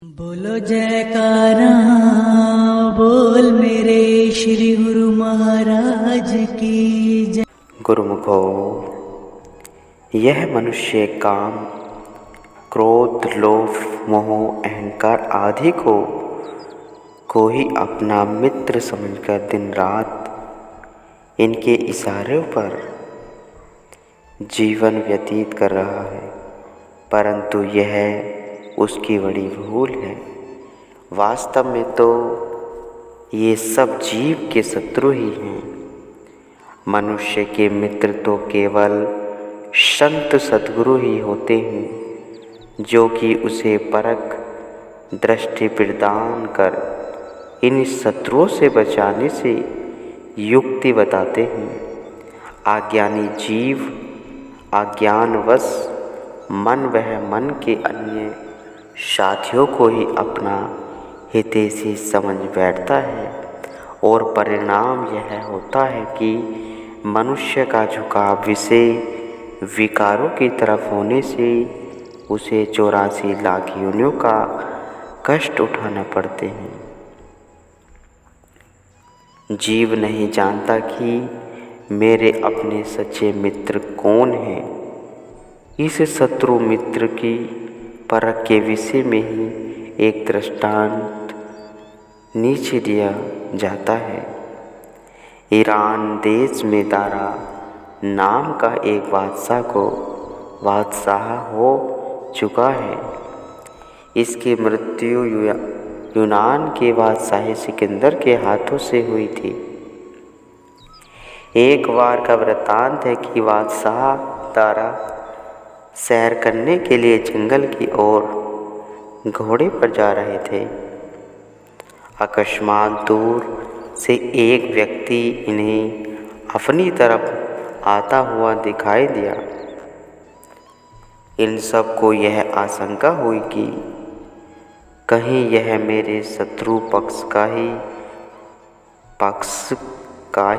बोलो जयकारा, बोल मेरे श्री गुरु महाराज की जय। गुरुमुखो, यह मनुष्य काम, क्रोध, लोभ, मोह, अहंकार आदि को ही अपना मित्र समझकर दिन रात इनके इशारों पर जीवन व्यतीत कर रहा है, परंतु यह उसकी बड़ी भूल है। वास्तव में तो ये सब जीव के शत्रु ही हैं। मनुष्य के मित्र तो केवल संत सद्गुरु ही होते हैं, जो कि उसे परख दृष्टि प्रदान कर इन शत्रुओं से बचाने से युक्ति बताते हैं। अज्ञानी जीव अज्ञानवश मन वह मन के अन्य साथियों को ही अपना हितैषी समझ बैठता है, और परिणाम यह होता है कि मनुष्य का झुकाव विषय विकारों की तरफ होने से उसे 84 लाख योनियों का कष्ट उठाना पड़ते हैं। जीव नहीं जानता कि मेरे अपने सच्चे मित्र कौन हैं। इस शत्रु मित्र की परख के विषय में ही एक दृष्टांत नीचे दिया जाता है। ईरान देश में दारा नाम का एक बादशाह हो चुका है। इसकी मृत्यु यूनान के बादशाह सिकंदर के हाथों से हुई थी। एक बार का वृत्तांत है कि बादशाह दारा सैर करने के लिए जंगल की ओर घोड़े पर जा रहे थे। अकस्मात दूर से एक व्यक्ति इन्हें अपनी तरफ आता हुआ दिखाई दिया। इन सब को यह आशंका हुई कि कहीं यह मेरे शत्रु पक्ष का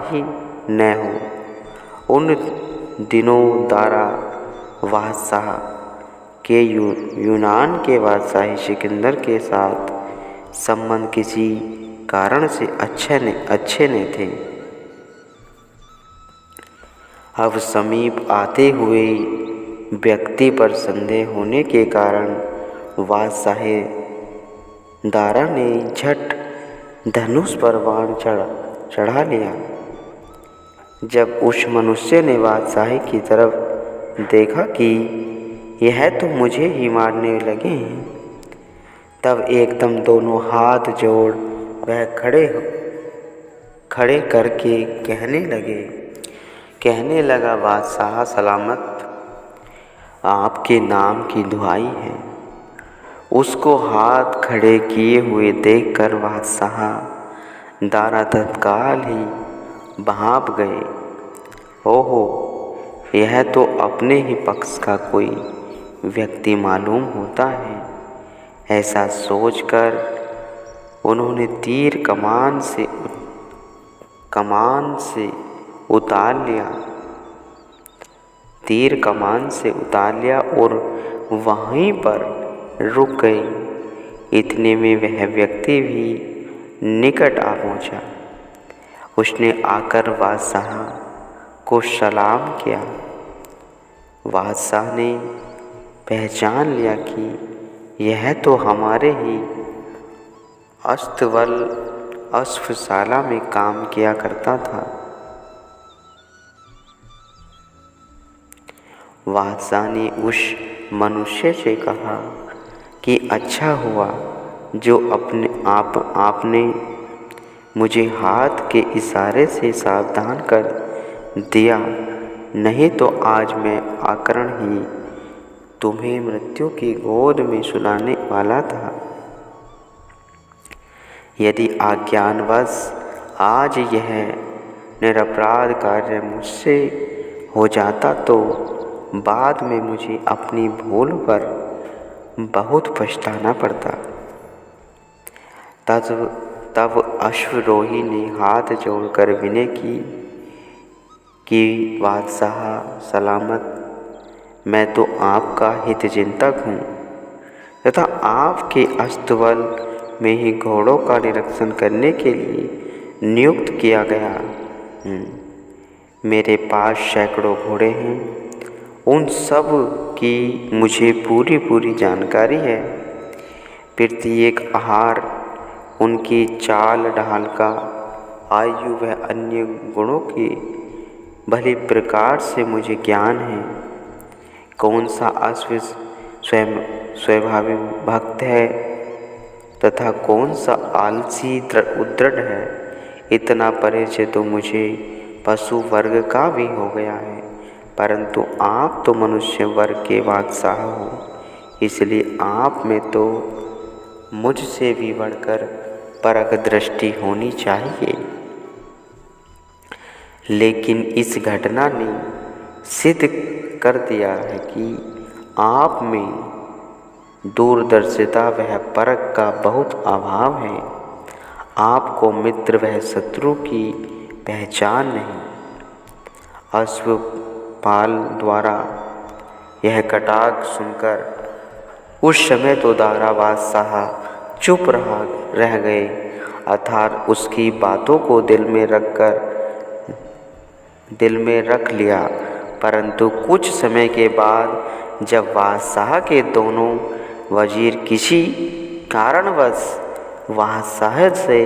ही न हो। उन दिनों दारा बादशाह के यूनान के बादशाह सिकंदर के साथ संबंध किसी कारण से अच्छे नहीं थे। अब समीप आते हुए व्यक्ति पर संदेह होने के कारण बादशाह दारा ने झट धनुष पर बाण चढ़ा लिया। जब उस मनुष्य ने बादशाह की तरफ देखा कि यह तो मुझे ही मारने लगे हैं, तब एकदम दोनों हाथ जोड़ वह खड़े करके कहने लगा, बादशाह सलामत, आपके नाम की दुहाई है। उसको हाथ खड़े किए हुए देखकर बादशाह दारा तत्काल ही भाप गए। ओहो, यह तो अपने ही पक्ष का कोई व्यक्ति मालूम होता है। ऐसा सोचकर उन्होंने तीर कमान से उतार लिया और वहीं पर रुक गई। इतने में वह व्यक्ति भी निकट आ पहुंचा। उसने आकर बादशाह को सलाम किया। बादशाह ने पहचान लिया कि यह तो हमारे ही अश्वशाला में काम किया करता था। बादशाह ने उस मनुष्य से कहा कि अच्छा हुआ जो आपने मुझे हाथ के इशारे से सावधान कर दिया, नहीं तो आज मैं आकरण ही तुम्हें मृत्यु की गोद में सुलाने वाला था। यदि अज्ञानवश आज यह निरपराध कार्य मुझसे हो जाता तो बाद में मुझे अपनी भूल पर बहुत पछताना पड़ता। तब अश्वरोही ने हाथ जोड़कर विनय की कि बादशाह सलामत, मैं तो आपका हितचिंतक हूँ तथा आपके अस्तबल में ही घोड़ों का निरीक्षण करने के लिए नियुक्त किया गया। मेरे पास सैकड़ों घोड़े हैं, उन सब की मुझे पूरी जानकारी है। प्रत्येक आहार, उनकी चाल ढाल का, आयु व अन्य गुणों की भली प्रकार से मुझे ज्ञान है। कौन सा अश्व स्वाभाविक भक्त है तथा कौन सा आलसी उद्दृढ़ है, इतना परिचय तो मुझे पशु वर्ग का भी हो गया है। परंतु आप तो मनुष्य वर्ग के बादशाह हो, इसलिए आप में तो मुझसे भी बढ़कर परख दृष्टि होनी चाहिए। लेकिन इस घटना ने सिद्ध कर दिया है कि आप में दूरदर्शिता व परख का बहुत अभाव है। आपको मित्र व शत्रु की पहचान नहीं। अश्वपाल द्वारा यह कटाक्ष सुनकर उस समय तो दारा बादशाह चुप रह गए, अर्थात उसकी बातों को दिल में रख लिया। परंतु कुछ समय के बाद जब बादशाह के दोनों वजीर किसी कारणवश बादशाह से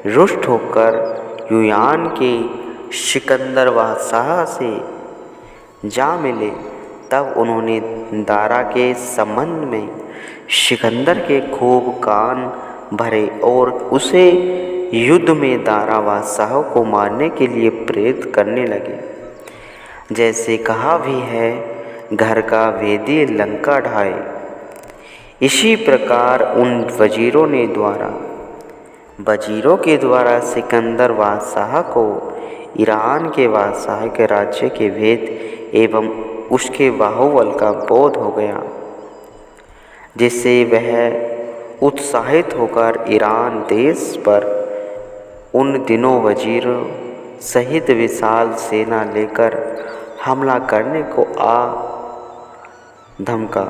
रुष्ट होकर युयान के सिकंदर बादशाह से जा मिले, तब उन्होंने दारा के संबंध में सिकंदर के खूब कान भरे और उसे युद्ध में दारा बादशाह को मारने के लिए प्रेरित करने लगे। जैसे कहा भी है, घर का वेदी लंका ढाए। इसी प्रकार उन वजीरों के द्वारा सिकंदर बादशाह को ईरान के बादशाह के राज्य के भेद एवं उसके बाहुबल का बोध हो गया, जिससे वह उत्साहित होकर ईरान देश पर उन दिनों वजीरों सहित विशाल सेना लेकर हमला करने को धमका।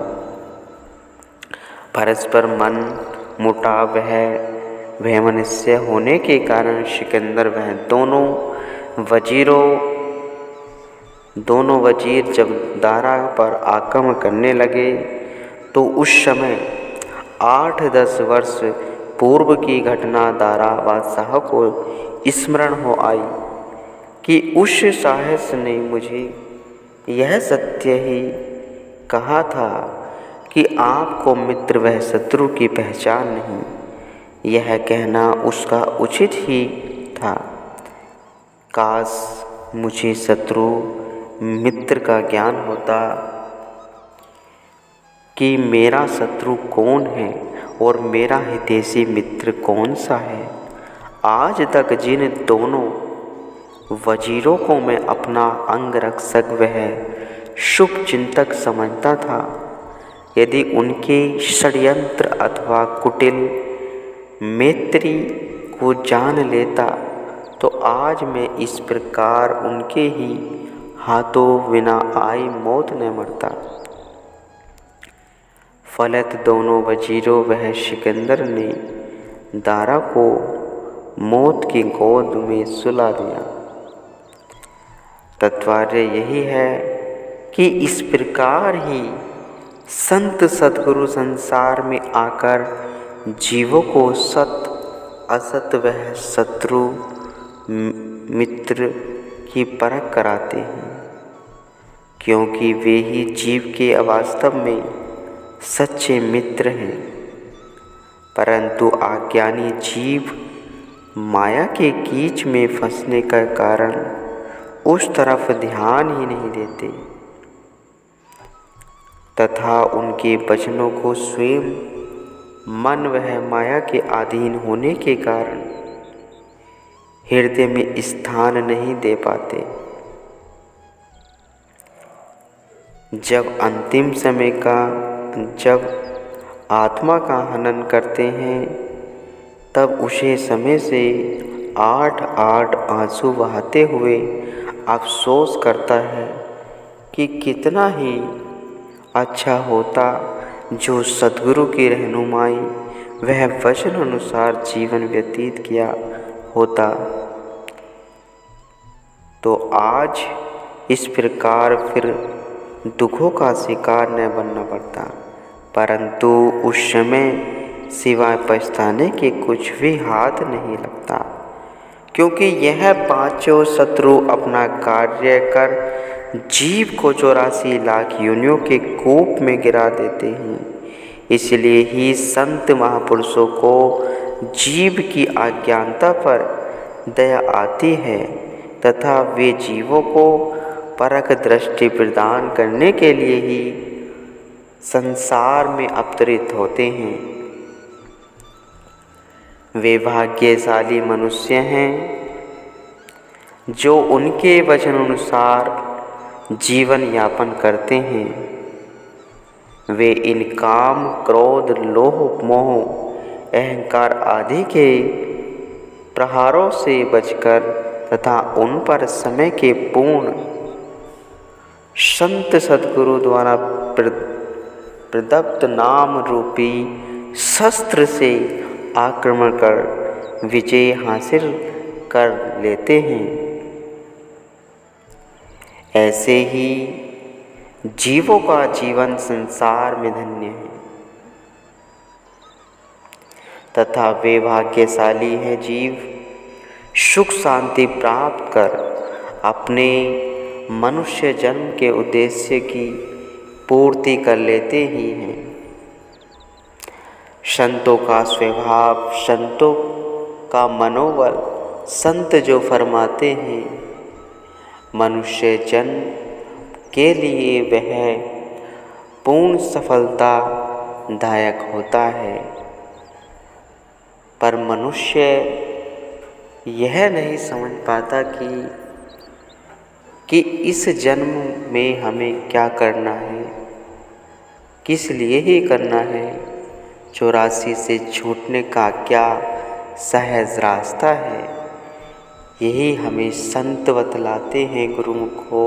परस्पर मन मुटाव वैमनस्य होने के कारण सिकंदर वह दोनों वजीर जब दारा पर आक्रमण करने लगे, तो उस समय 8-10 वर्ष पूर्व की घटना दारा बादशाह को स्मरण हो आई कि उस साहस ने मुझे यह सत्य ही कहा था कि आपको मित्र व शत्रु की पहचान नहीं। यह कहना उसका उचित ही था। काश मुझे शत्रु मित्र का ज्ञान होता कि मेरा शत्रु कौन है और मेरा हितैषी मित्र कौन सा है। आज तक जिन दोनों वजीरों को मैं अपना अंगरक्षक वह शुभ चिंतक समझता था, यदि उनके षड्यंत्र अथवा कुटिल मैत्री को जान लेता, तो आज मैं इस प्रकार उनके ही हाथों बिना आई मौत न मरता। फलत दोनों वजीरों वह सिकंदर ने दारा को मौत की गोद में सुला दिया। तात्पर्य यही है कि इस प्रकार ही संत सद्गुरु संसार में आकर जीवों को सत असत व शत्रु मित्र की परख कराते हैं, क्योंकि वे ही जीव के वास्तव में सच्चे मित्र हैं। परंतु अज्ञानी जीव माया के कीच में फंसने का कारण उस तरफ ध्यान ही नहीं देते तथा उनके वचनों को स्वयं मन वह माया के अधीन होने के कारण हृदय में स्थान नहीं दे पाते। जब अंतिम समय जब आत्मा का हनन करते हैं, तब उसे समय से 8-8 आंसू बहाते हुए अफसोस करता है कि कितना ही अच्छा होता जो सद्गुरु की रहनुमाई वह वचन अनुसार जीवन व्यतीत किया होता तो आज इस प्रकार फिर दुखों का शिकार न बनना पड़ता, परंतु उस समय सिवाय पछताने के कुछ भी हाथ नहीं लगता, क्योंकि यह पांचों शत्रु अपना कार्य कर जीव को 84 लाख योनियों के कूप में गिरा देते हैं। इसलिए ही संत महापुरुषों को जीव की अज्ञानता पर दया आती है तथा वे जीवों को परख दृष्टि प्रदान करने के लिए ही संसार में अवतरित होते हैं। वे भाग्यशाली मनुष्य हैं जो उनके वचन अनुसार जीवन यापन करते हैं। वे इन काम, क्रोध, लोभ, मोह, अहंकार आदि के प्रहारों से बचकर तथा उन पर समय के पूर्ण संत सद्गुरु द्वारा प्रदत्त नाम रूपी शस्त्र से आक्रमण कर विजय हासिल कर लेते हैं। ऐसे ही जीवों का जीवन संसार में धन्य है तथा वे भाग्यशाली है जीव सुख शांति प्राप्त कर अपने मनुष्य जन्म के उद्देश्य की पूर्ति कर लेते ही हैं। संतों का स्वभाव, संतों का मनोबल, संत जो फरमाते हैं मनुष्य जन्म के लिए वह पूर्ण सफलता दायक होता है, पर मनुष्य यह नहीं समझ पाता कि इस जन्म में हमें क्या करना है, किस लिए ही करना है, 84 से छूटने का क्या सहज रास्ता है। यही हमें संत बतलाते हैं गुरुमुख को।